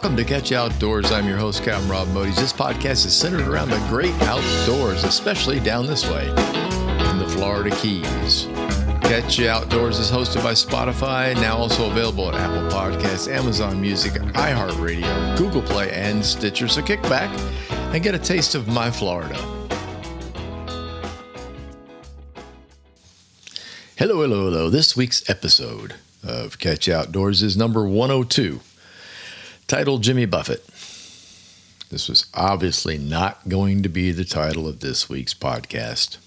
Welcome to Catch You Outdoors. I'm your host, Captain Rob Modies. This podcast is centered around the great outdoors, especially down this way in the Florida Keys. Catch You Outdoors is hosted by Spotify, now also available at Apple Podcasts, Amazon Music, iHeartRadio, Google Play, and Stitcher. So kick back and get a taste of my Florida. Hello. This week's episode of Catch You Outdoors is number 102, titled Jimmy Buffett. This was obviously not going to be the title of this week's podcast.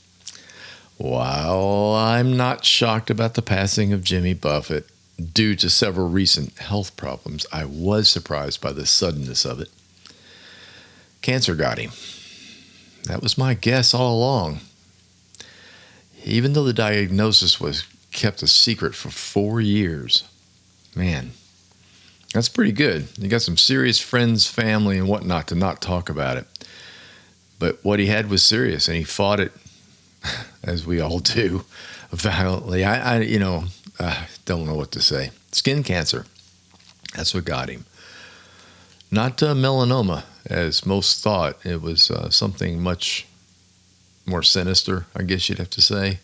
While I'm not shocked about the passing of Jimmy Buffett due to several recent health problems, I was surprised by the suddenness of it. Cancer got him. That was my guess all along. Even though the diagnosis was kept a secret for 4 years. Man, that's pretty good. You got some serious friends, family, and whatnot to not talk about it. But what he had was serious, and he fought it, as we all do, violently. I don't know what to say. Skin cancer. That's what got him. Not melanoma, as most thought. It was something much more sinister, I guess you'd have to say.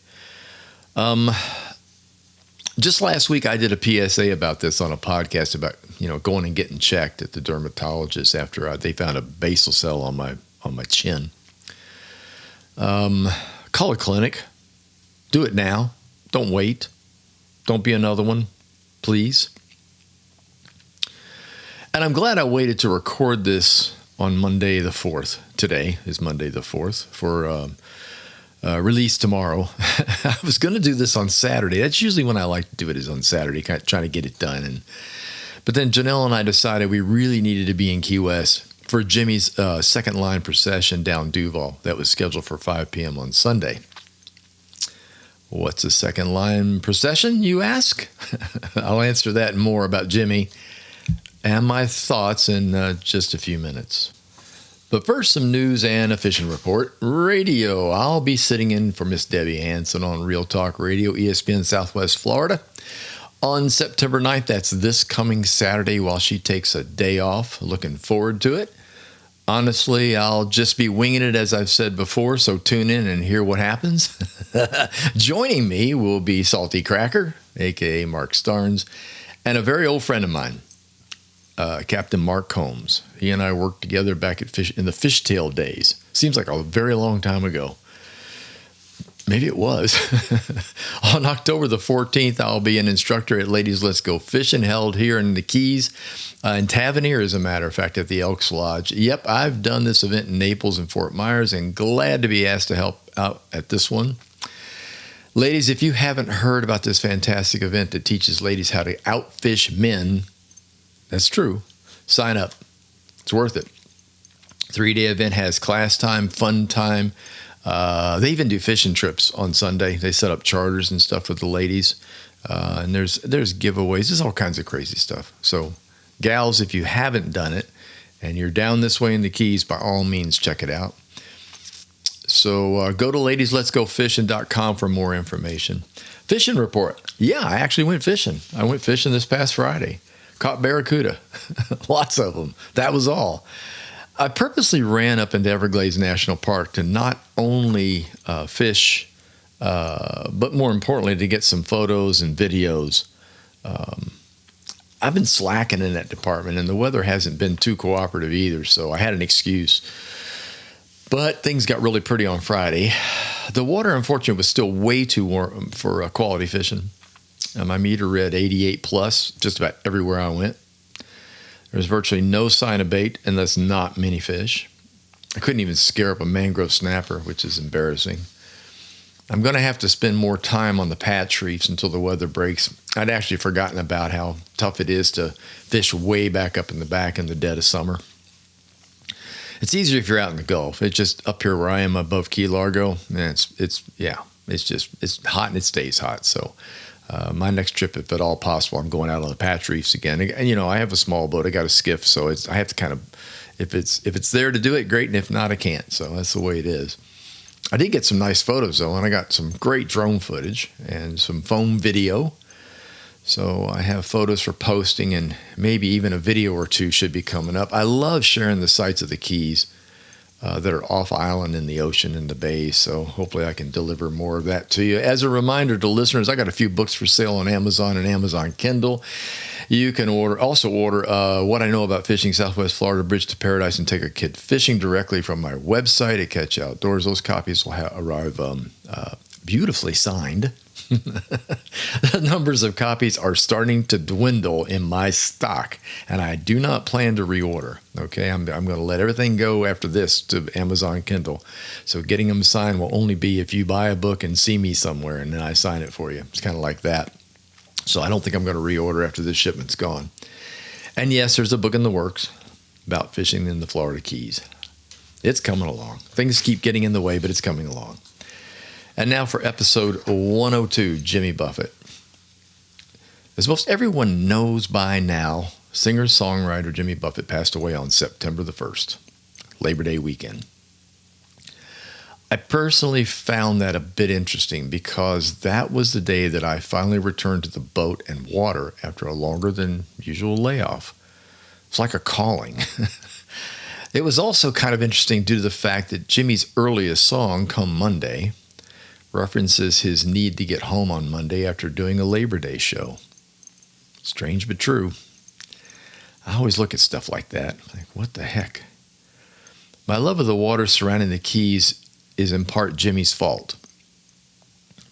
Just last week, I did a PSA about this on a podcast about, going and getting checked at the dermatologist after they found a basal cell on my chin. Call a clinic. Do it now. Don't wait. Don't be another one, please. And I'm glad I waited to record this on Monday the 4th. Today is Monday the 4th for release tomorrow. I was going to do this on Saturday. That's usually when I like to do it, is on Saturday, kind of trying to get it done. But then Janelle and I decided we really needed to be in Key West for Jimmy's second line procession down Duval that was scheduled for 5 p.m. on Sunday. What's a second line procession, you ask? I'll answer that and more about Jimmy and my thoughts in just a few minutes. But first, some news and a fishing report. Radio. I'll be sitting in for Miss Debbie Hanson on Real Talk Radio, ESPN Southwest Florida, on September 9th. That's this coming Saturday while she takes a day off. Looking forward to it. Honestly, I'll just be winging it, as I've said before, so tune in and hear what happens. Joining me will be Salty Cracker, a.k.a. Mark Starnes, and a very old friend of mine, Captain Mark Combs. He and I worked together back at in the fishtail days. Seems like a very long time ago. Maybe it was. On October the 14th, I'll be an instructor at Ladies Let's Go Fishing, held here in the Keys, in Tavernier, as a matter of fact, at the Elks Lodge. Yep, I've done this event in Naples and Fort Myers, and glad to be asked to help out at this one. Ladies, if you haven't heard about this fantastic event that teaches ladies how to outfish men, that's true, sign up. It's worth it. 3-day event has class time, fun time. They even do fishing trips on Sunday. They set up charters and stuff with the ladies. And there's giveaways. There's all kinds of crazy stuff. So, gals, if you haven't done it and you're down this way in the Keys, by all means, check it out. So go to ladiesletsgofishing.com for more information. Fishing report. Yeah, I actually went fishing. I went fishing this past Friday. Caught barracuda. Lots of them. That was all. I purposely ran up into Everglades National Park to not only fish, but more importantly, to get some photos and videos. I've been slacking in that department, and the weather hasn't been too cooperative either, so I had an excuse. But things got really pretty on Friday. The water, unfortunately, was still way too warm for quality fishing. My meter read 88 plus just about everywhere I went. There's virtually no sign of bait, and that's not many fish. I couldn't even scare up a mangrove snapper, which is embarrassing. I'm going to have to spend more time on the patch reefs until the weather breaks. I'd actually forgotten about how tough it is to fish way back up in the back in the dead of summer. It's easier if you're out in the Gulf. It's just up here where I am above Key Largo. Man, it's hot and it stays hot. So my next trip, if at all possible, I'm going out on the patch reefs again. And I have a small boat. I got a skiff, so I have to kind of, if it's there to do it, great, and if not, I can't. So that's the way it is. I did get some nice photos though, and I got some great drone footage and some foam video. So I have photos for posting, and maybe even a video or two should be coming up. I love sharing the sights of the Keys that are off island in the ocean and the bay. So hopefully I can deliver more of that to you. As a reminder to listeners, I got a few books for sale on Amazon and Amazon Kindle. You can also order What I Know About Fishing Southwest Florida Bridge to Paradise and Take a Kid Fishing directly from my website at Catch Outdoors. Those copies will arrive beautifully signed. The numbers of copies are starting to dwindle in my stock, and I do not plan to reorder. Okay, I'm going to let everything go after this to Amazon Kindle. So getting them signed will only be if you buy a book and see me somewhere, and then I sign it for you. It's kind of like that. So I don't think I'm going to reorder after this shipment's gone. And yes, there's a book in the works about fishing in the Florida Keys. It's coming along. Things keep getting in the way, but it's coming along. And now for episode 102, Jimmy Buffett. As most everyone knows by now, singer-songwriter Jimmy Buffett passed away on September the 1st, Labor Day weekend. I personally found that a bit interesting because that was the day that I finally returned to the boat and water after a longer than usual layoff. It's like a calling. It was also kind of interesting due to the fact that Jimmy's earliest song, Come Monday, references his need to get home on Monday after doing a Labor Day show. Strange but true. I always look at stuff like that. Like, what the heck? My love of the water surrounding the Keys is in part Jimmy's fault.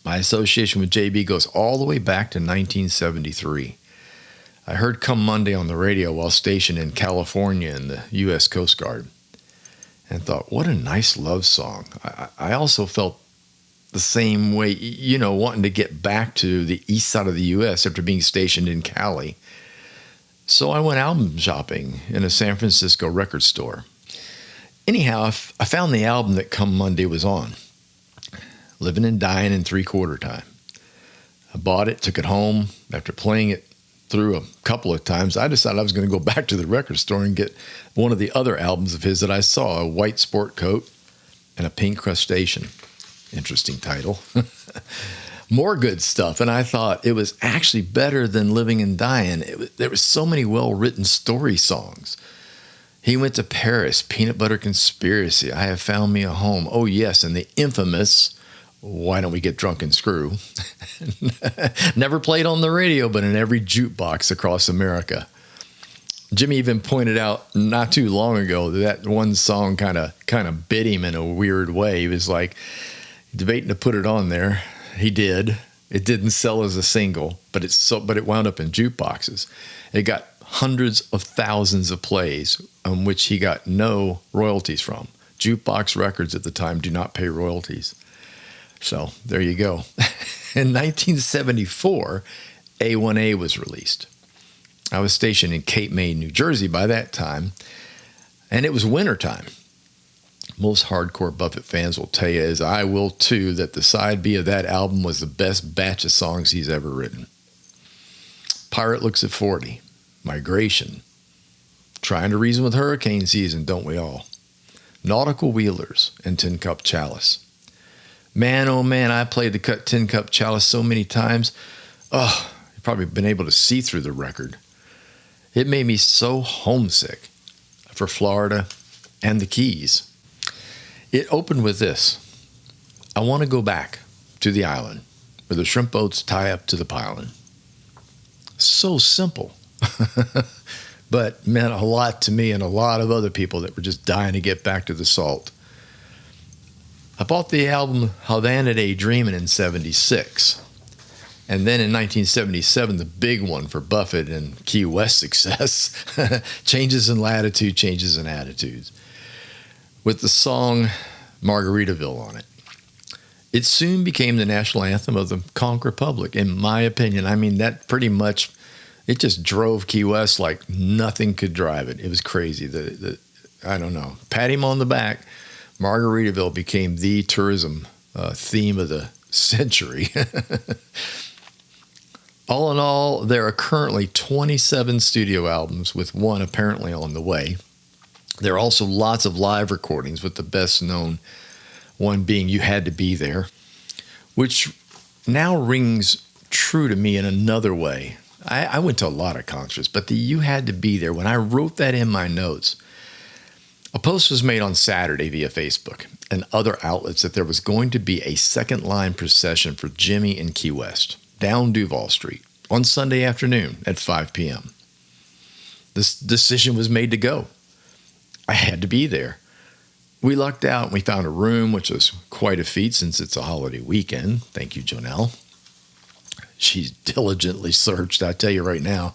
My association with JB goes all the way back to 1973. I heard Come Monday on the radio while stationed in California in the U.S. Coast Guard and thought, what a nice love song. I also felt the same way, wanting to get back to the east side of the U.S. after being stationed in Cali. So I went album shopping in a San Francisco record store. Anyhow, I found the album that Come Monday was on, Living and Dying in Three-Quarter Time. I bought it, took it home. After playing it through a couple of times, I decided I was going to go back to the record store and get one of the other albums of his that I saw, A White Sport Coat and A Pink Crustacean. Interesting title. More good stuff. And I thought it was actually better than Living and Dying. There were so many well-written story songs. He Went to Paris, Peanut Butter Conspiracy, I Have Found Me a Home. Oh, yes, and the infamous Why Don't We Get Drunk and Screw? Never played on the radio, but in every jukebox across America. Jimmy even pointed out not too long ago that one song kind of bit him in a weird way. He was like debating to put it on there. He did. It didn't sell as a single, but it wound up in jukeboxes. It got hundreds of thousands of plays on which he got no royalties from. Jukebox records at the time do not pay royalties. So there you go. In 1974, A1A was released. I was stationed in Cape May, New Jersey by that time, and it was wintertime. Most hardcore Buffett fans will tell you, as I will too, that the side B of that album was the best batch of songs he's ever written. Pirate Looks at 40, Migration, Trying to Reason with Hurricane Season, Don't We All? Nautical Wheelers, and Tin Cup Chalice. Man, oh man, I played the Tin Cup Chalice so many times. Oh, you've probably been able to see through the record. It made me so homesick for Florida and the Keys. It opened with this. I want to go back to the island where the shrimp boats tie up to the piling. So simple, but meant a lot to me and a lot of other people that were just dying to get back to the salt. I bought the album Havana Day Dreamin' in 76. And then in 1977, the big one for Buffett and Key West success, Changes in Latitude, Changes in Attitudes, with the song Margaritaville on it. It soon became the national anthem of the Conch Republic, in my opinion. I mean, that pretty much, it just drove Key West like nothing could drive it. It was crazy. I don't know. Pat him on the back. Margaritaville became the tourism theme of the century. All in all, there are currently 27 studio albums, with one apparently on the way. There are also lots of live recordings, with the best known one being You Had to Be There, which now rings true to me in another way. I went to a lot of concerts, but you had to be there. When I wrote that in my notes, a post was made on Saturday via Facebook and other outlets that there was going to be a second line procession for Jimmy in Key West, down Duval Street, on Sunday afternoon at 5 p.m. This decision was made to go. I had to be there. We lucked out and we found a room, which was quite a feat since it's a holiday weekend. Thank you, Jonelle. She's diligently searched, I tell you right now.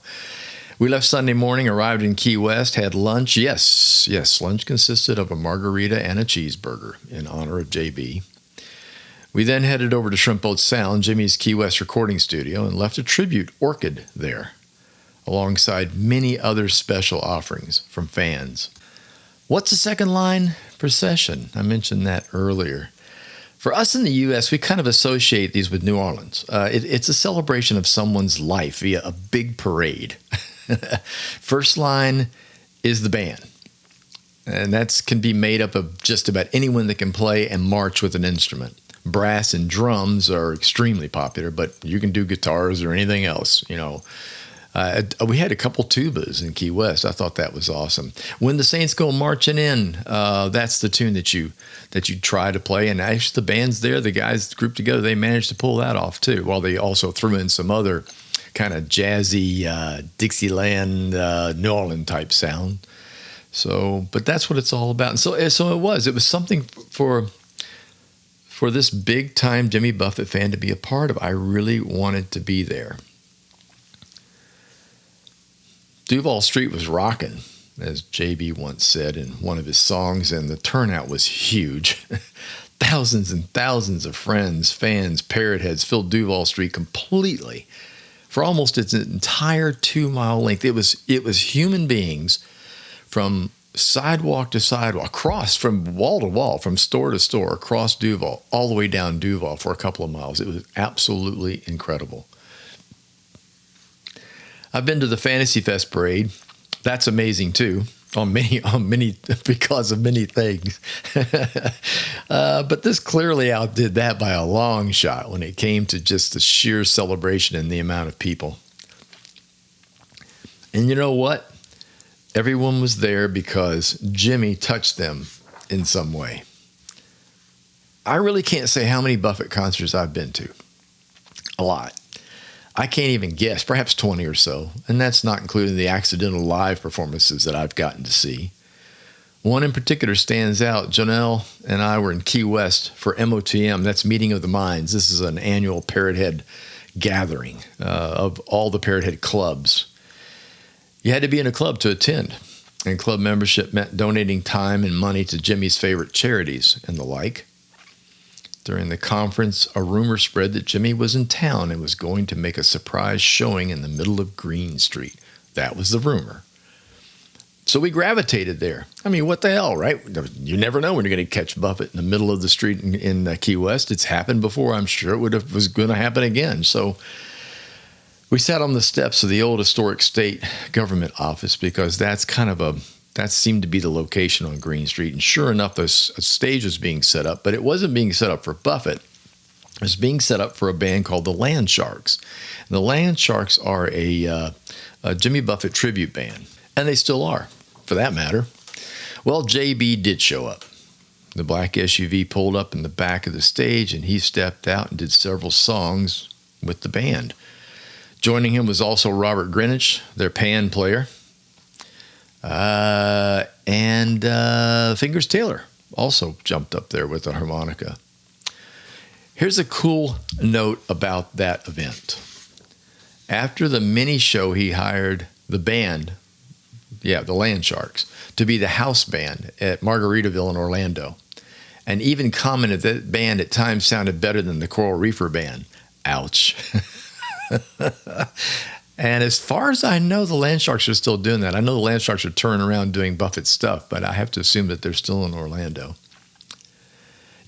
We left Sunday morning, arrived in Key West, had lunch. Yes, lunch consisted of a margarita and a cheeseburger in honor of JB. We then headed over to Shrimp Boat Sound, Jimmy's Key West recording studio, and left a tribute orchid there, alongside many other special offerings from fans. What's a second line procession? I mentioned that earlier. For us in the U.S., we kind of associate these with New Orleans. It's a celebration of someone's life via a big parade. First line is the band, and that can be made up of just about anyone that can play and march with an instrument. Brass and drums are extremely popular, but you can do guitars or anything else, you know. We had a couple tubas in Key West. I thought that was awesome. When the Saints Go Marching In, that's the tune that you try to play. And actually, the band's there, the guys grouped together, they managed to pull that off too. While they also threw in some other kind of jazzy Dixieland, New Orleans type sound. So, but that's what it's all about. And so it was something for this big time Jimmy Buffett fan to be a part of. I really wanted to be there. Duval Street was rocking, as JB once said in one of his songs, and the turnout was huge. Thousands and thousands of friends, fans, parrot heads filled Duval Street completely for almost its entire 2-mile length. It was human beings from sidewalk to sidewalk, across from wall to wall, from store to store, across Duval, all the way down Duval for a couple of miles. It was absolutely incredible. I've been to the Fantasy Fest parade. That's amazing too, on many because of many things. But this clearly outdid that by a long shot when it came to just the sheer celebration and the amount of people. And you know what? Everyone was there because Jimmy touched them in some way. I really can't say how many Buffett concerts I've been to. A lot. I can't even guess, perhaps 20 or so, and that's not including the accidental live performances that I've gotten to see. One in particular stands out. Jonelle and I were in Key West for MOTM, that's Meeting of the Minds. This is an annual Parrot Head gathering of all the Parrot Head clubs. You had to be in a club to attend, and club membership meant donating time and money to Jimmy's favorite charities and the like. During the conference, a rumor spread that Jimmy was in town and was going to make a surprise showing in the middle of Green Street. That was the rumor. So we gravitated there. I mean, what the hell, right? You never know when you're going to catch Buffett in the middle of the street in Key West. It's happened before. I'm sure it was going to happen again. So we sat on the steps of the old historic state government office because that seemed to be the location on Green Street. And sure enough, a stage was being set up, but it wasn't being set up for Buffett. It was being set up for a band called the Land Sharks. And the Land Sharks are a Jimmy Buffett tribute band, and they still are, for that matter. Well, JB did show up. The black SUV pulled up in the back of the stage, and he stepped out and did several songs with the band. Joining him was also Robert Greenwich, their pan player. And Fingers Taylor also jumped up there with a harmonica. Here's a cool note about that event. After the mini show, he hired the band, the Land Sharks, to be the house band at Margaritaville in Orlando, and even commented that band at times sounded better than the Coral Reefer band. Ouch. And as far as I know, the Land Sharks are still doing that. I know the Land Sharks are turning around doing Buffett stuff, but I have to assume that they're still in Orlando.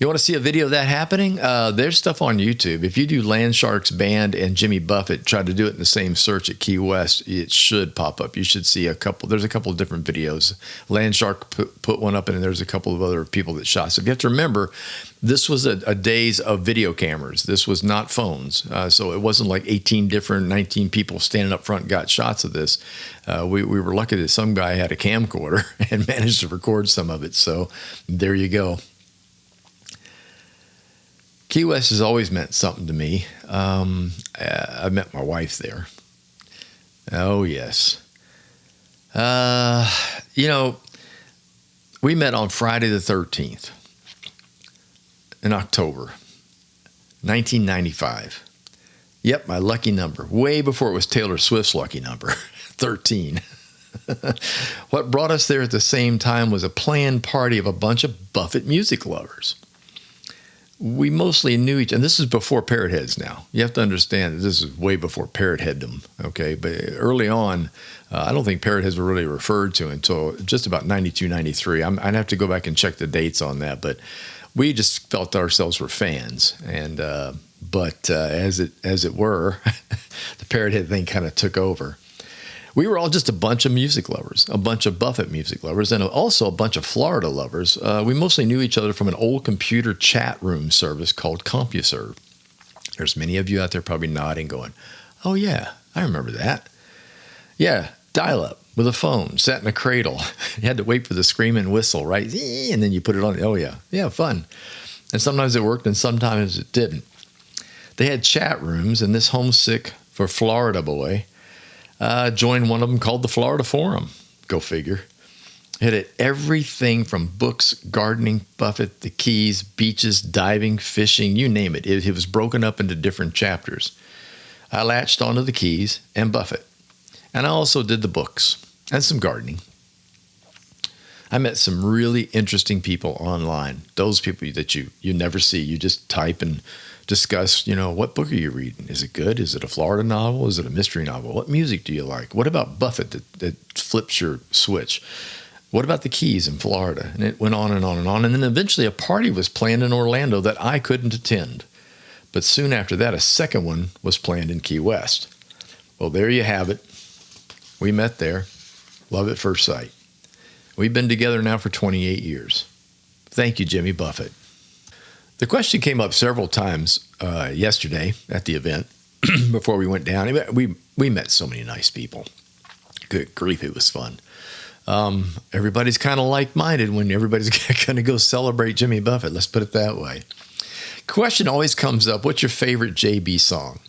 You want to see a video of that happening? There's stuff on YouTube. If you do Land Sharks Band and Jimmy Buffett, try to do it in the same search at Key West, it should pop up. You should see there's a couple of different videos. Land Shark put one up, and there's a couple of other people that shot. So you have to remember, this was a days of video cameras. This was not phones. So it wasn't like 19 people standing up front got shots of this. We were lucky that some guy had a camcorder and managed to record some of it. So there you go. Key West has always meant something to me. I met my wife there. Oh, yes. We met on Friday the 13th in October, 1995. Yep, my lucky number. Way before it was Taylor Swift's lucky number, 13. What brought us there at the same time was a planned party of a bunch of Buffett music lovers. We mostly knew each other, and this is before parrot heads now. You have to understand that this is way before parrot headdom, okay? But early on, I don't think parrot heads were really referred to until just about 92, 93. I'd have to go back and check the dates on that, but we just felt ourselves were fans. And but as it were, the parrot head thing kind of took over. We were all just a bunch of music lovers, a bunch of Buffett music lovers, and also a bunch of Florida lovers. We mostly knew each other from an old computer chat room service called CompuServe. There's many of you out there probably nodding, going, oh, yeah, I remember that. Yeah, dial-up with a phone, sat in a cradle. You had to wait for the scream and whistle, right? And then you put it on. Oh, yeah. Yeah, fun. And sometimes it worked and sometimes it didn't. They had chat rooms, and this homesick for Florida boy joined one of them called the Florida Forum. Go figure. It had everything from books, gardening, Buffett, the Keys, beaches, diving, fishing, you name it. It was broken up into different chapters. I latched onto the Keys and Buffett. And I also did the books and some gardening. I met some really interesting people online. Those people that you never see. You just type and discuss, what book are you reading? Is it good? Is it a Florida novel? Is it a mystery novel? What music do you like? What about Buffett that flips your switch? What about the Keys in Florida? And it went on and on and on. And then eventually a party was planned in Orlando that I couldn't attend. But soon after that, a second one was planned in Key West. Well, there you have it. We met there. Love at first sight. We've been together now for 28 years. Thank you, Jimmy Buffett. The question came up several times yesterday at the event before we went down. We met so many nice people. Good grief, it was fun. Everybody's kind of like-minded when everybody's going to go celebrate Jimmy Buffett. Let's put it that way. Question always comes up, what's your favorite JB song?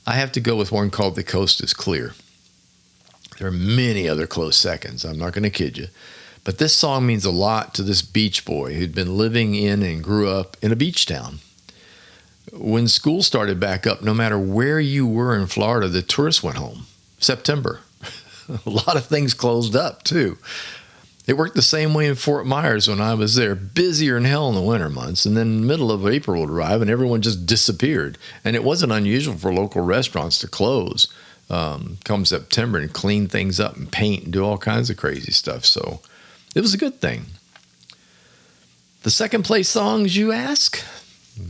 I have to go with one called The Coast is Clear. There are many other close seconds. I'm not going to kid you. But this song means a lot to this beach boy who'd been living in and grew up in a beach town. When school started back up, no matter where you were in Florida, the tourists went home. September. A lot of things closed up, too. It worked the same way in Fort Myers when I was there. Busier than hell in the winter months. And then the middle of April would arrive and everyone just disappeared. And it wasn't unusual for local restaurants to close come September and clean things up and paint and do all kinds of crazy stuff. So it was a good thing. The second place songs, you ask?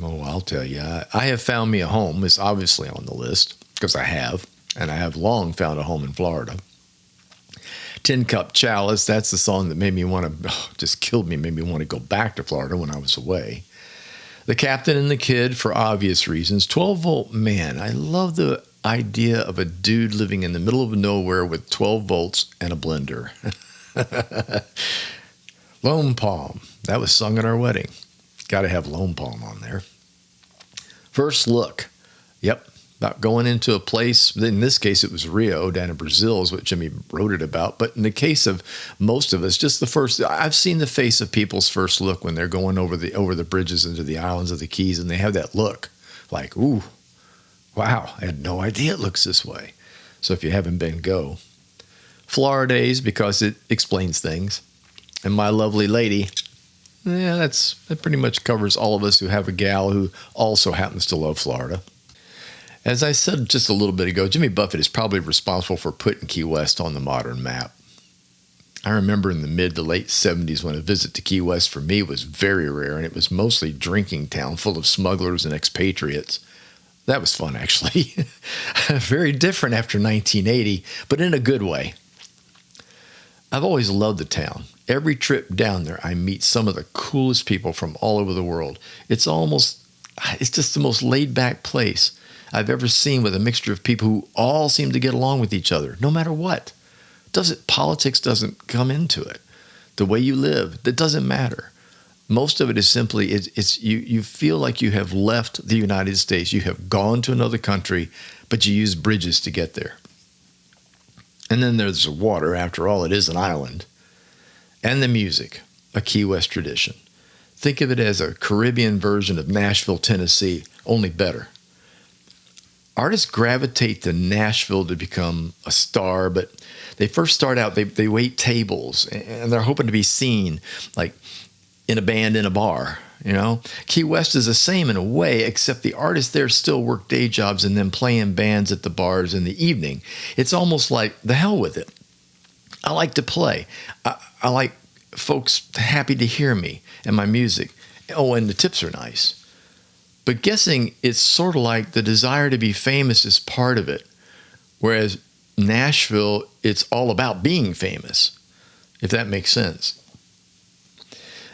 Oh, I'll tell you. I Have Found Me a Home is obviously on the list because I have, and I have long found a home in Florida. Tin Cup Chalice, that's the song that made me want to, just killed me, made me want to go back to Florida when I was away. The Captain and the Kid, for obvious reasons. 12-volt man, I love the idea of a dude living in the middle of nowhere with 12 volts and a blender. Lone Palm, that was sung at our wedding. Got to have Lone Palm on there. First Look, yep, about going into a place. In this case, it was Rio down in Brazil is what Jimmy wrote it about. But in the case of most of us, just the first, I've seen the face of people's first look when they're going over the bridges into the islands of the Keys, and they have that look like, ooh, wow, I had no idea it looks this way. So if you haven't been, go. Floridays, because it explains things. And My Lovely Lady, yeah, that pretty much covers all of us who have a gal who also happens to love Florida. As I said just a little bit ago, Jimmy Buffett is probably responsible for putting Key West on the modern map. I remember in the mid to late 70s when a visit to Key West for me was very rare, and it was mostly drinking town full of smugglers and expatriates. That was fun, actually. Very different after 1980, but in a good way. I've always loved the town. Every trip down there, I meet some of the coolest people from all over the world. It's just the most laid-back place I've ever seen, with a mixture of people who all seem to get along with each other, no matter what. Politics doesn't come into it. The way you live, that doesn't matter. Most of it is simply, you feel like you have left the United States. You have gone to another country, but you use bridges to get there. And then there's the water. After all, it is an island. And the music, a Key West tradition. Think of it as a Caribbean version of Nashville, Tennessee, only better. Artists gravitate to Nashville to become a star, but they first start out, they wait tables, and they're hoping to be seen, like in a band in a bar, you know? Key West is the same in a way, except the artists there still work day jobs and then play in bands at the bars in the evening. It's almost like, the hell with it. I like to play. I like folks happy to hear me and my music. Oh, and the tips are nice. But guessing it's sort of like the desire to be famous is part of it, whereas Nashville, it's all about being famous, if that makes sense.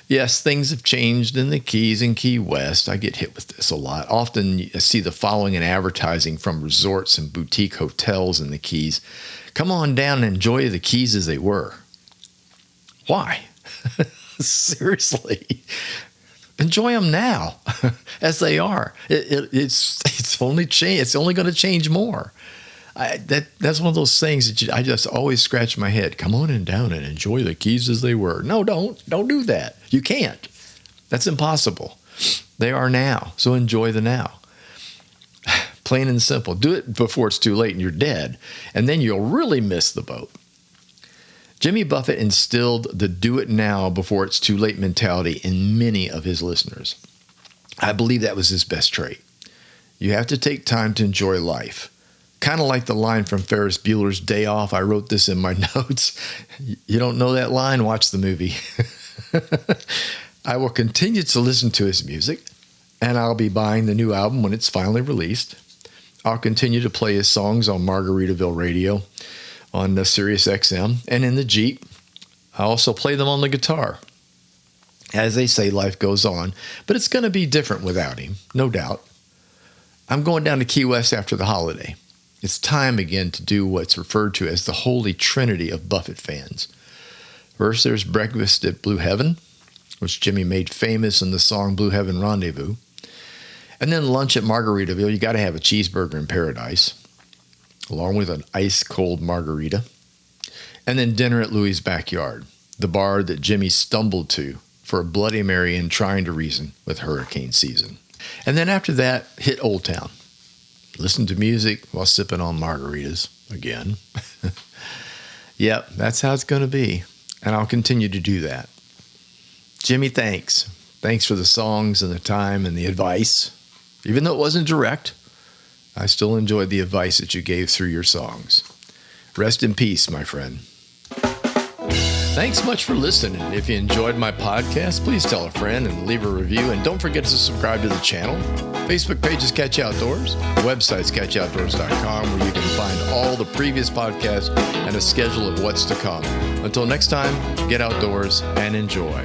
Yes, things have changed in the Keys and Key West. I get hit with this a lot. Often you see the following in advertising from resorts and boutique hotels in the Keys. Come on down and enjoy the Keys as they were. Why? Seriously. Enjoy them now as they are. It's only change. It's only going to change more. That's one of those things that I just always scratch my head. Come on in down and enjoy the Keys as they were. No, don't do that. You can't. That's impossible. They are now. So enjoy the now. Plain and simple. Do it before it's too late and you're dead. And then you'll really miss the boat. Jimmy Buffett instilled the do it now before it's too late mentality in many of his listeners. I believe that was his best trait. You have to take time to enjoy life. Kind of like the line from Ferris Bueller's Day Off. I wrote this in my notes. You don't know that line? Watch the movie. I will continue to listen to his music, and I'll be buying the new album when it's finally released. I'll continue to play his songs on Margaritaville Radio, on the Sirius XM, and in the Jeep. I also play them on the guitar. As they say, life goes on, but it's going to be different without him, no doubt. I'm going down to Key West after the holiday. It's time again to do what's referred to as the holy trinity of Buffett fans. First, there's breakfast at Blue Heaven, which Jimmy made famous in the song Blue Heaven Rendezvous. And then lunch at Margaritaville. You got to have a cheeseburger in paradise, along with an ice-cold margarita. And then dinner at Louie's Backyard, the bar that Jimmy stumbled to for a Bloody Mary in Trying to Reason with hurricane season. And then after that, hit Old Town. Listen to music while sipping on margaritas again. Yep, that's how it's going to be. And I'll continue to do that. Jimmy, thanks. Thanks for the songs and the time and the advice. Even though it wasn't direct, I still enjoyed the advice that you gave through your songs. Rest in peace, my friend. Thanks much for listening. If you enjoyed my podcast, please tell a friend and leave a review. And don't forget to subscribe to the channel. Facebook page is Catch Outdoors. The website's catchoutdoors.com, where you can find all the previous podcasts and a schedule of what's to come. Until next time, get outdoors and enjoy.